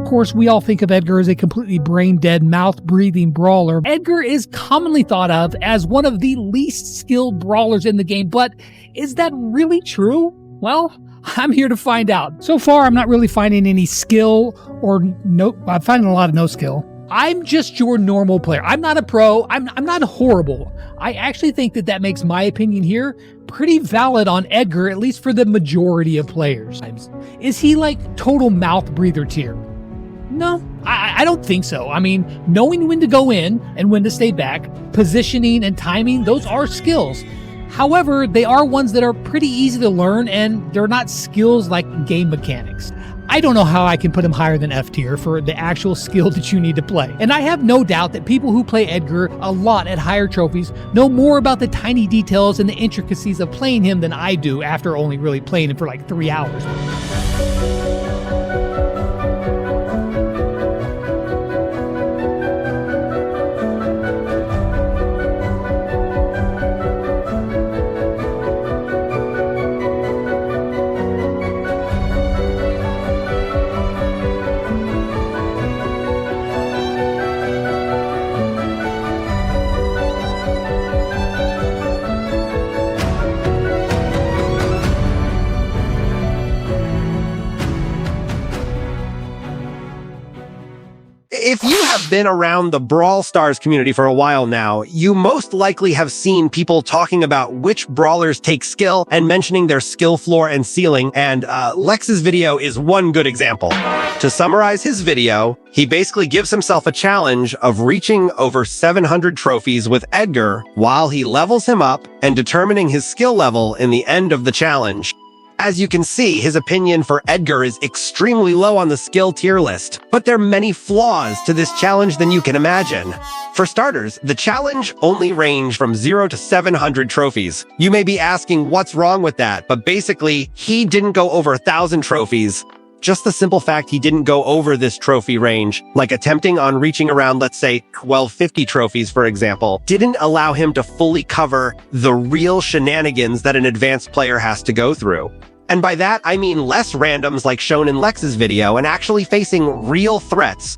course, we all think of Edgar as a completely brain-dead, mouth-breathing brawler. Edgar is commonly thought of as one of the least skilled brawlers in the game, but is that really true? Well, I'm here to find out. So far, I'm not really finding any skill I'm finding a lot of no skill. I'm just your normal player. I'm not a pro. I'm not horrible. I actually think that makes my opinion here pretty valid on Edgar, at least for the majority of players. Is he like total mouth breather tier? No, I don't think so. I mean, knowing when to go in and when to stay back, positioning and timing, those are skills. However, they are ones that are pretty easy to learn, and they're not skills like game mechanics. I don't know how I can put him higher than F tier for the actual skill that you need to play. And I have no doubt that people who play Edgar a lot at higher trophies know more about the tiny details and the intricacies of playing him than I do after only really playing him for like 3 hours. If you have been around the Brawl Stars community for a while now, you most likely have seen people talking about which brawlers take skill and mentioning their skill floor and ceiling, and Lex's video is one good example. To summarize his video, he basically gives himself a challenge of reaching over 700 trophies with Edgar while he levels him up and determining his skill level in the end of the challenge. As you can see, his opinion for Edgar is extremely low on the skill tier list, but there are many flaws to this challenge than you can imagine. For starters, the challenge only ranged from 0 to 700 trophies. You may be asking what's wrong with that, but basically, he didn't go over 1,000 trophies. Just the simple fact he didn't go over this trophy range, like attempting on reaching around, let's say, 1250 trophies, for example, didn't allow him to fully cover the real shenanigans that an advanced player has to go through. And by that, I mean less randoms like shown in Lex's video and actually facing real threats.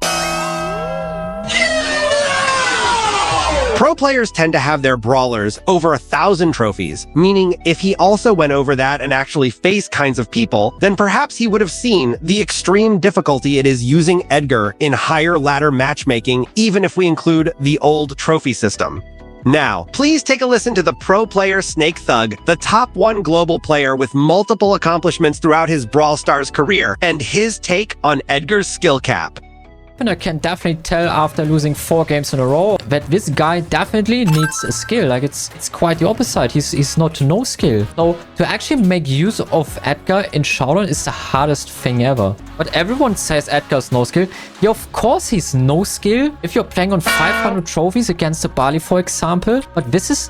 Pro players tend to have their brawlers over 1,000 trophies, meaning if he also went over that and actually faced kinds of people, then perhaps he would have seen the extreme difficulty it is using Edgar in higher ladder matchmaking, even if we include the old trophy system. Now, please take a listen to the pro player Snake Thug, the top 1 global player with multiple accomplishments throughout his Brawl Stars career, and his take on Edgar's skill cap. And I can definitely tell after losing 4 games in a row that this guy definitely needs a skill. Like it's quite the opposite. He's not no skill. So to actually make use of Edgar in Showdown is the hardest thing ever. But everyone says Edgar's no skill. Yeah, of course he's no skill if you're playing on 500 trophies against a Bali, for example. But this is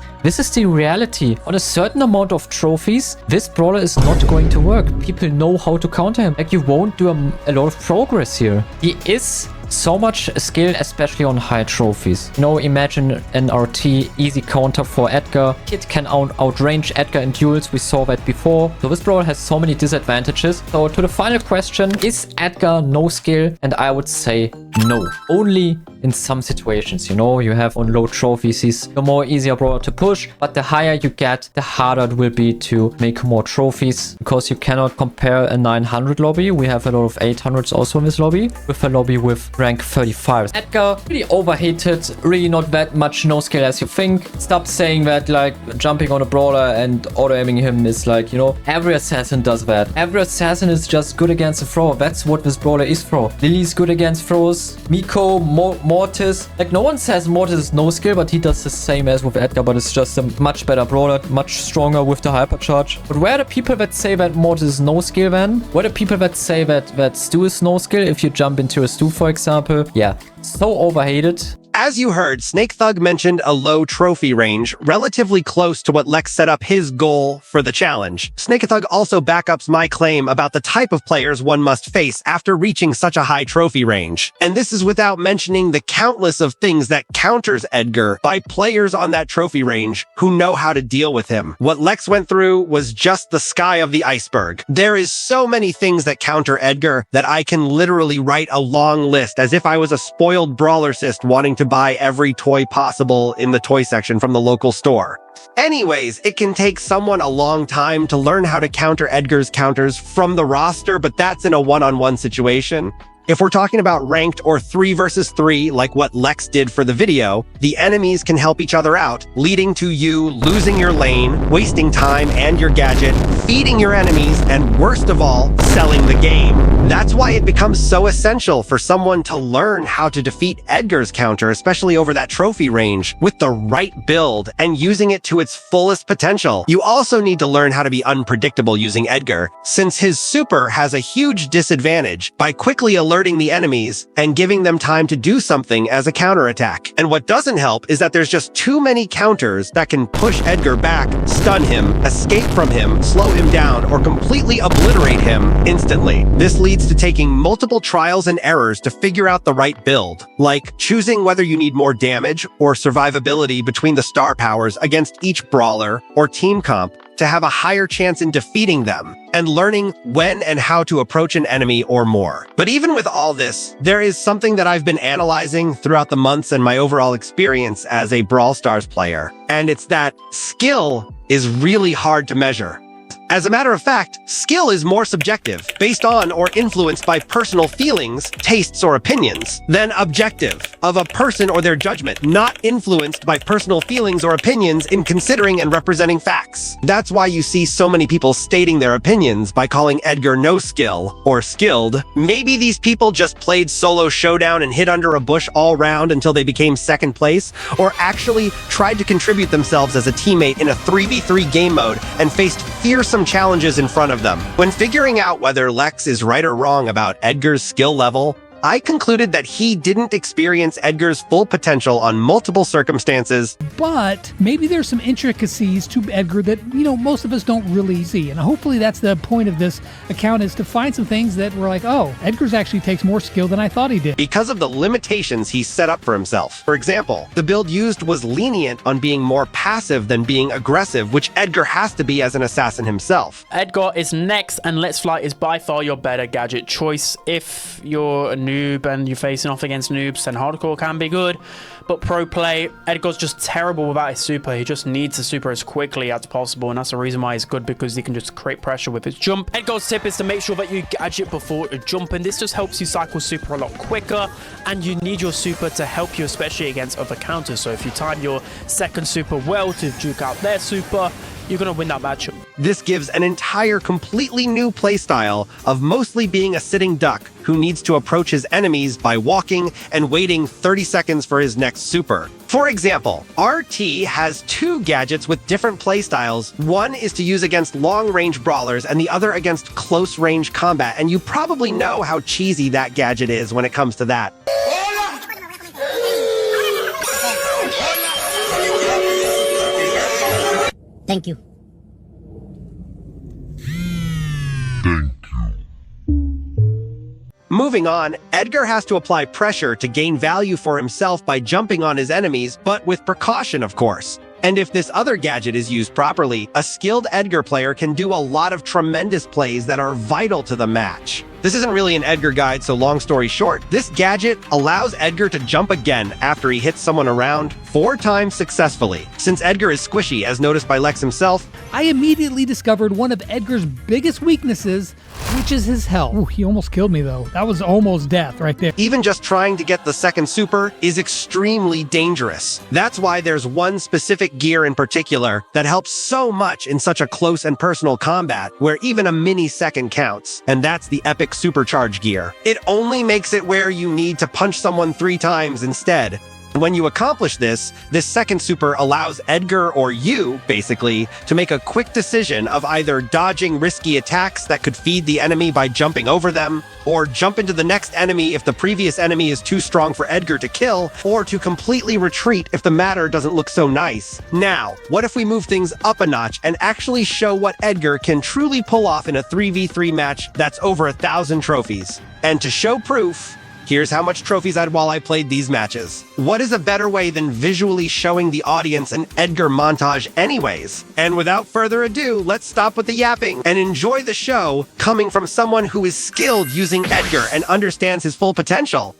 the reality. On a certain amount of trophies, this brawler is not going to work. People know how to counter him. Like you won't do a lot of progress here. He is so much skill, especially on high trophies. You know, imagine an RT easy counter for Edgar. Kid can outrange Edgar in duels. We saw that before. So this brawler has so many disadvantages. So to the final question, is Edgar no skill? And I would say no. Only in some situations, you know, you have on low trophies, he's a more easier brawler to push, but the higher you get, the harder it will be to make more trophies, because you cannot compare a 900 lobby, we have a lot of 800s also in this lobby, with a lobby with rank 35. Edgar, really overheated, really not that much no skill as you think. Stop saying that like jumping on a brawler and auto-aiming him is like, you know, every assassin does that. Every assassin is just good against a thrower. That's what this brawler is for. Lily's good against throws, Miko, Mortis. Like no one says Mortis is no skill, but he does the same as with Edgar, but it's just a much better brawler, much stronger with the hypercharge. But where are the people that say that Mortis is no skill then? Where are the people that say that Stu is no skill if you jump into a Stu, for example? Yeah, so overhated. As you heard, Snake Thug mentioned a low trophy range, relatively close to what Lex set up his goal for the challenge. Snake Thug also backups my claim about the type of players one must face after reaching such a high trophy range. And this is without mentioning the countless of things that counters Edgar by players on that trophy range who know how to deal with him. What Lex went through was just the sky of the iceberg. There is so many things that counter Edgar that I can literally write a long list as if I was a spoiled brawlercist wanting to buy every toy possible in the toy section from the local store. Anyways, it can take someone a long time to learn how to counter Edgar's counters from the roster, but that's in a one-on-one situation. If we're talking about ranked or 3 versus 3, like what Lex did for the video, the enemies can help each other out, leading to you losing your lane, wasting time and your gadget, feeding your enemies, and worst of all, selling the game. That's why it becomes so essential for someone to learn how to defeat Edgar's counter, especially over that trophy range, with the right build and using it to its fullest potential. You also need to learn how to be unpredictable using Edgar, since his super has a huge disadvantage by quickly alerting the enemies and giving them time to do something as a counterattack. And what doesn't help is that there's just too many counters that can push Edgar back, stun him, escape from him, slow him down, or completely obliterate him instantly. This leads to taking multiple trials and errors to figure out the right build, like choosing whether you need more damage or survivability between the star powers against each brawler or team comp to have a higher chance in defeating them, and learning when and how to approach an enemy or more. But even with all this, there is something that I've been analyzing throughout the months and my overall experience as a Brawl Stars player, and it's that skill is really hard to measure. As a matter of fact, skill is more subjective, based on or influenced by personal feelings, tastes, or opinions, than objective, of a person or their judgment, not influenced by personal feelings or opinions in considering and representing facts. That's why you see so many people stating their opinions by calling Edgar no skill or skilled. Maybe these people just played solo showdown and hid under a bush all round until they became second place, or actually tried to contribute themselves as a teammate in a 3v3 game mode and faced fearsome challenges in front of them. When figuring out whether Lex is right or wrong about Edgar's skill level, I concluded that he didn't experience Edgar's full potential on multiple circumstances. But maybe there's some intricacies to Edgar that, most of us don't really see. And hopefully that's the point of this account, is to find some things that we're like, oh, Edgar's actually takes more skill than I thought he did. Because of the limitations he set up for himself. For example, the build used was lenient on being more passive than being aggressive, which Edgar has to be as an assassin himself. Edgar is next, and Let's Fly is by far your better gadget choice. If you're a noob and you're facing off against noobs, then hardcore can be good, but pro play, Edgar's just terrible without his super. He just needs the super as quickly as possible, and that's the reason why he's good, because he can just create pressure with his jump. Edgar's tip is to make sure that you gadget before jumping. This just helps you cycle super a lot quicker, and you need your super to help you, especially against other counters. So if you time your second super well to juke out their super, you're going to win that matchup. This gives an entire completely new playstyle of mostly being a sitting duck who needs to approach his enemies by walking and waiting 30 seconds for his next super. For example, RT has 2 gadgets with different playstyles. One is to use against long-range brawlers and the other against close-range combat, and you probably know how cheesy that gadget is when it comes to that. Thank you. Moving on, Edgar has to apply pressure to gain value for himself by jumping on his enemies, but with precaution, of course. And if this other gadget is used properly, a skilled Edgar player can do a lot of tremendous plays that are vital to the match. This isn't really an Edgar guide, so long story short, this gadget allows Edgar to jump again after he hits someone around 4 times successfully. Since Edgar is squishy, as noticed by Lex himself, I immediately discovered one of Edgar's biggest weaknesses, which is his health. Ooh, he almost killed me though. That was almost death right there. even just trying to get the second super is extremely dangerous. That's why there's one specific gear in particular that helps so much in such a close and personal combat where even a mini second counts, and that's the epic supercharge gear. It only makes it where you need to punch someone 3 times instead. When you accomplish this second super allows Edgar or you, basically, to make a quick decision of either dodging risky attacks that could feed the enemy by jumping over them, or jump into the next enemy if the previous enemy is too strong for Edgar to kill, or to completely retreat if the matter doesn't look so nice. Now, what if we move things up a notch and actually show what Edgar can truly pull off in a 3v3 match that's over 1,000 trophies? And to show proof, here's how much trophies I had while I played these matches. What is a better way than visually showing the audience an Edgar montage anyways? And without further ado, let's stop with the yapping and enjoy the show coming from someone who is skilled using Edgar and understands his full potential.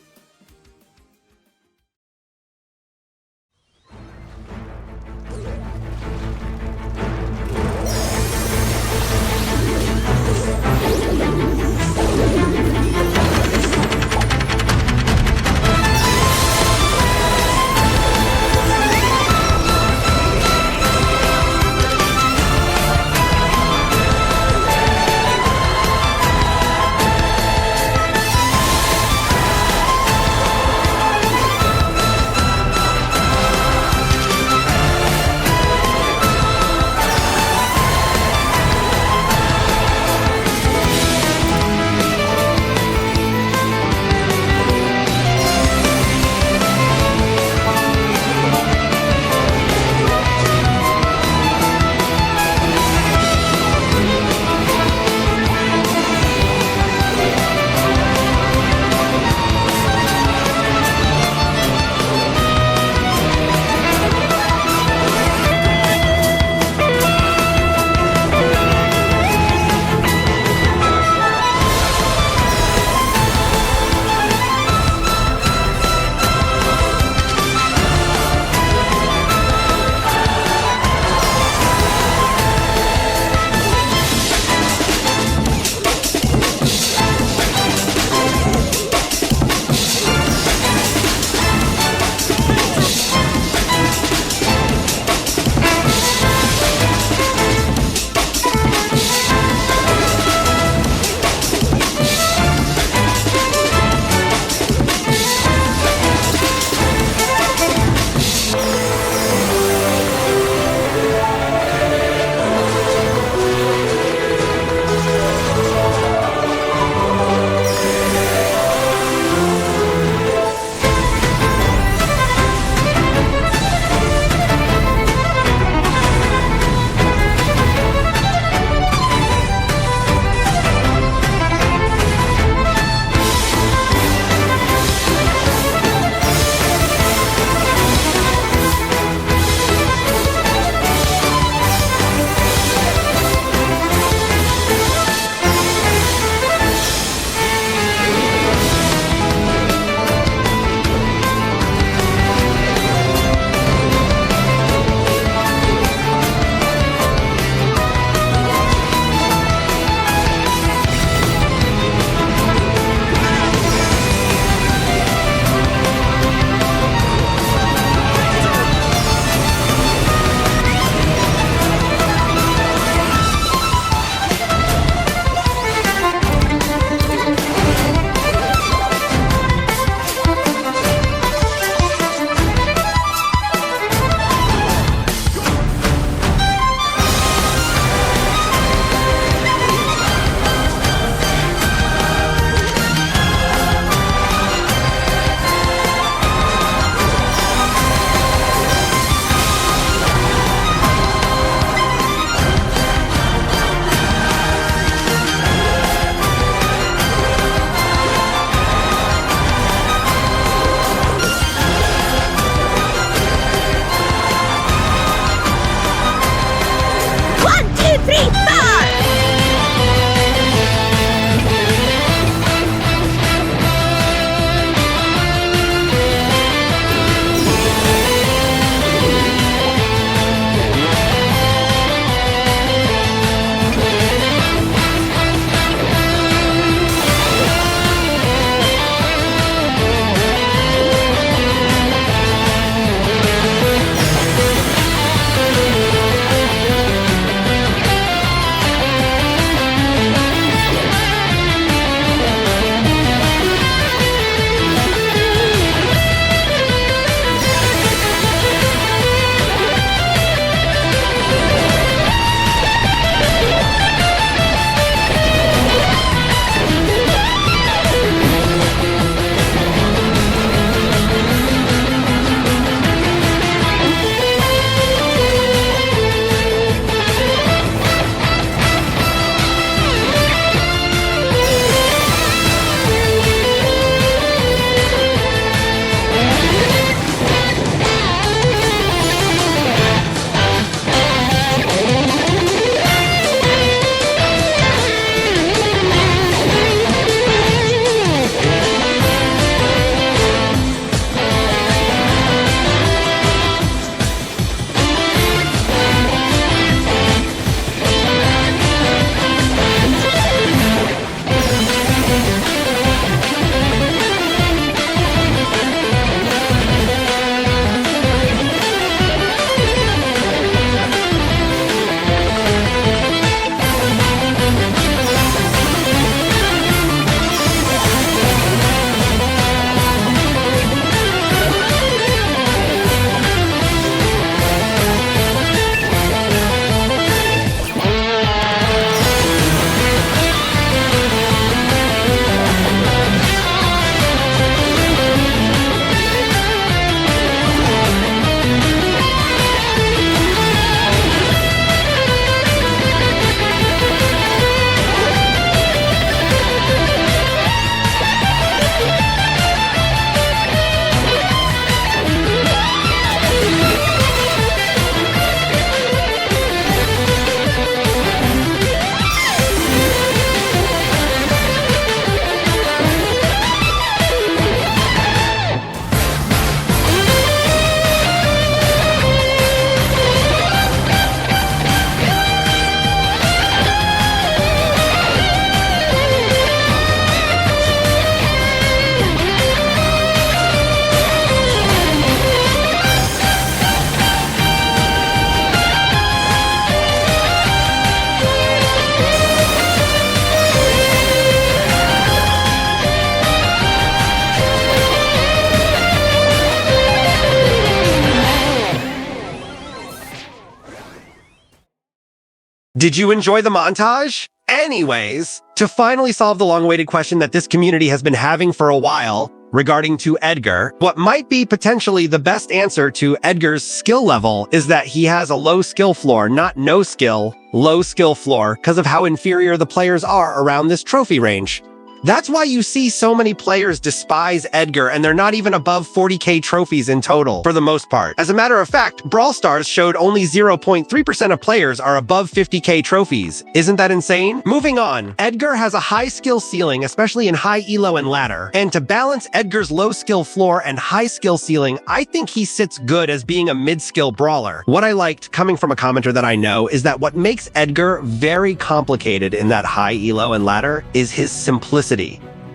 Did you enjoy the montage? Anyways, to finally solve the long-awaited question that this community has been having for a while regarding to Edgar, what might be potentially the best answer to Edgar's skill level is that he has a low skill floor, not no skill, low skill floor, because of how inferior the players are around this trophy range. That's why you see so many players despise Edgar, and they're not even above 40k trophies in total, for the most part. As a matter of fact, Brawl Stars showed only 0.3% of players are above 50k trophies. Isn't that insane? Moving on, Edgar has a high skill ceiling, especially in high elo and ladder. And to balance Edgar's low skill floor and high skill ceiling, I think he sits good as being a mid-skill brawler. What I liked, coming from a commenter that I know, is that what makes Edgar very complicated in that high elo and ladder is his simplicity.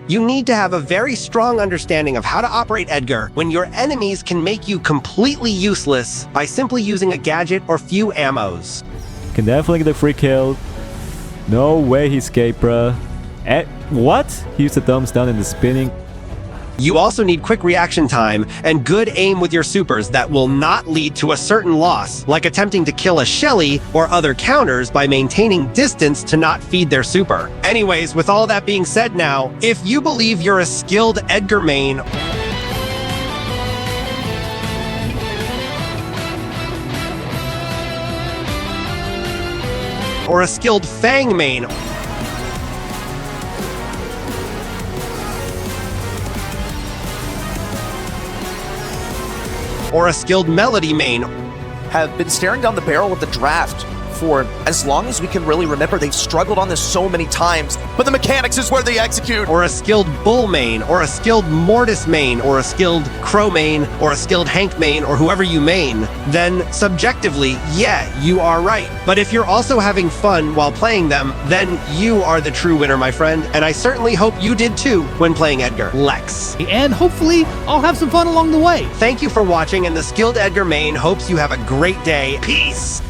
You need to have a very strong understanding of how to operate Edgar when your enemies can make you completely useless by simply using a gadget or few ammos. Can definitely get the free kill. No way he escaped, bruh. What? He used the thumbs down and the spinning. You also need quick reaction time and good aim with your supers that will not lead to a certain loss, like attempting to kill a Shelly or other counters by maintaining distance to not feed their super. Anyways, with all that being said now, if you believe you're a skilled Edgar main or a skilled Fang main, or a skilled Melody main, have been staring down the barrel of the draft for as long as we can really remember. They've struggled on this so many times, but the mechanics is where they execute. or a skilled Bull main, or a skilled Mortis main, or a skilled Crow main, or a skilled Hank main, or whoever you main, then subjectively, yeah, you are right. But if you're also having fun while playing them, then you are the true winner, my friend, and I certainly hope you did too when playing Edgar. Lex. And hopefully, I'll have some fun along the way. Thank you for watching, and the skilled Edgar main hopes you have a great day. Peace!